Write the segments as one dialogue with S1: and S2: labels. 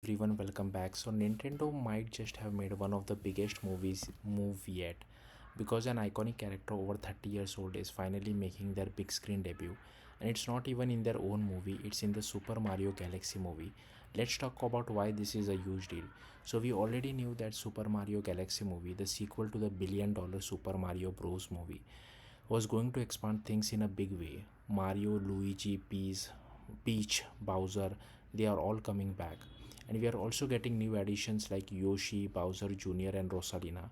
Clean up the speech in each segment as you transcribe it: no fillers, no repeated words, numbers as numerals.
S1: everyone, welcome back. So Nintendo might just have made one of the biggest movies move yet because an iconic character over 30 years old is finally making their big screen debut, and it's not even in their own movie, it's in the Super Mario Galaxy movie. Let's talk about why this is a huge deal. So we already knew that Super Mario Galaxy movie, the sequel to the billion-dollar Super Mario Bros movie, was going to expand things in a big way. Mario, Luigi, Peach, Bowser, they are all coming back. And we are also getting new additions like Yoshi, Bowser Jr., and Rosalina.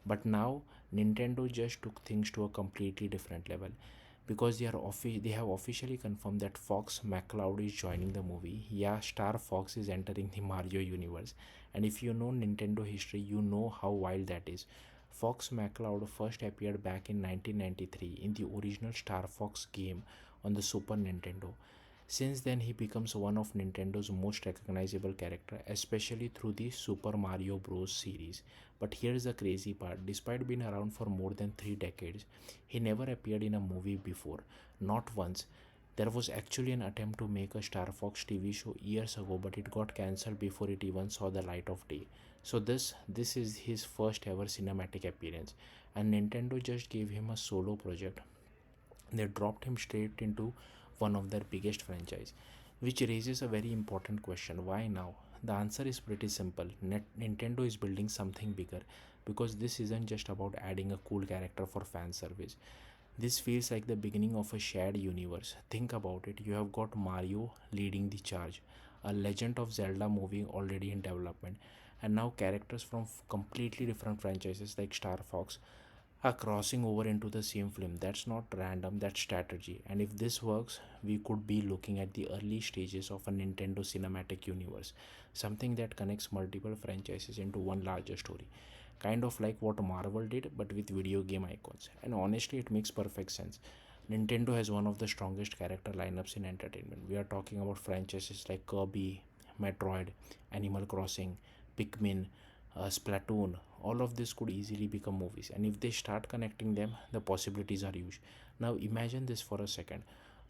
S1: But now, Nintendo just took things to a completely different level because they have officially confirmed that Fox McCloud is joining the movie. Yeah, Star Fox is entering the Mario universe. And if you know Nintendo history, you know how wild that is. Fox McCloud first appeared back in 1993 in the original Star Fox game on the Super Nintendo. Since then, he becomes one of Nintendo's most recognizable character, especially through the Super Mario Bros. Series. But here's the crazy part: despite being around for more than 3 decades, he never appeared in a movie before, not once. There was actually an attempt to make a Star Fox TV show years ago, but it got cancelled before it even saw the light of day. So this is his first ever cinematic appearance, and Nintendo just gave him a solo project. They dropped him straight into one of their biggest franchise, which raises a very important question: why now? The answer is pretty simple. Nintendo is building something bigger because this isn't just about adding a cool character for fan service. This feels like the beginning of a shared universe. Think about it. You have got Mario leading the charge, a Legend of Zelda movie already in development, and now characters from completely different franchises like Star Fox are crossing over into the same film. That's not random, that's strategy. And if this works, we could be looking at the early stages of a Nintendo cinematic universe, something that connects multiple franchises into one larger story. Kind of like what Marvel did, but with video game icons. And honestly, it makes perfect sense. Nintendo has one of the strongest character lineups in entertainment. We are talking about franchises like Kirby, Metroid, Animal Crossing, Pikmin, Splatoon. All of this could easily become movies, and if they start connecting them, the possibilities are huge. Now imagine this for a second.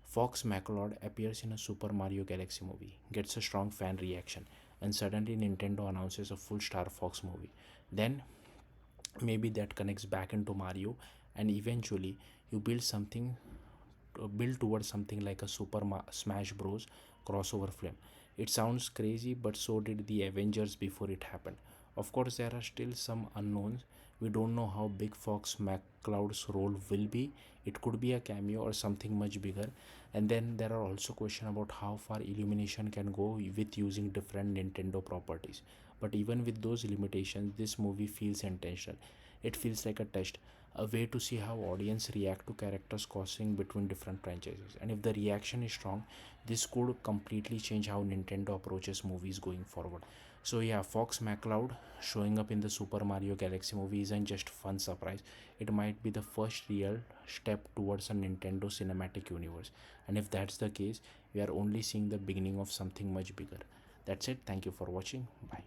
S1: Fox McCloud appears in a Super Mario Galaxy movie, gets a strong fan reaction, and suddenly Nintendo announces a full Star Fox movie. Then maybe that connects back into Mario, and eventually you build towards something like a Smash Bros. Crossover film. It sounds crazy, but so did the Avengers before it happened. Of course, there are still some unknowns. We don't know how big Fox McCloud's role will be. It could be a cameo or something much bigger. And then there are also questions about how far Illumination can go with using different Nintendo properties. But even with those limitations, this movie feels intentional. It feels like a test, a way to see how audience react to characters crossing between different franchises. And if the reaction is strong, this could completely change how Nintendo approaches movies going forward. So yeah, Fox McCloud showing up in the Super Mario Galaxy movie isn't just fun surprise. It might be the first real step towards a Nintendo cinematic universe. And if that's the case, we are only seeing the beginning of something much bigger. That's it. Thank you for watching. Bye.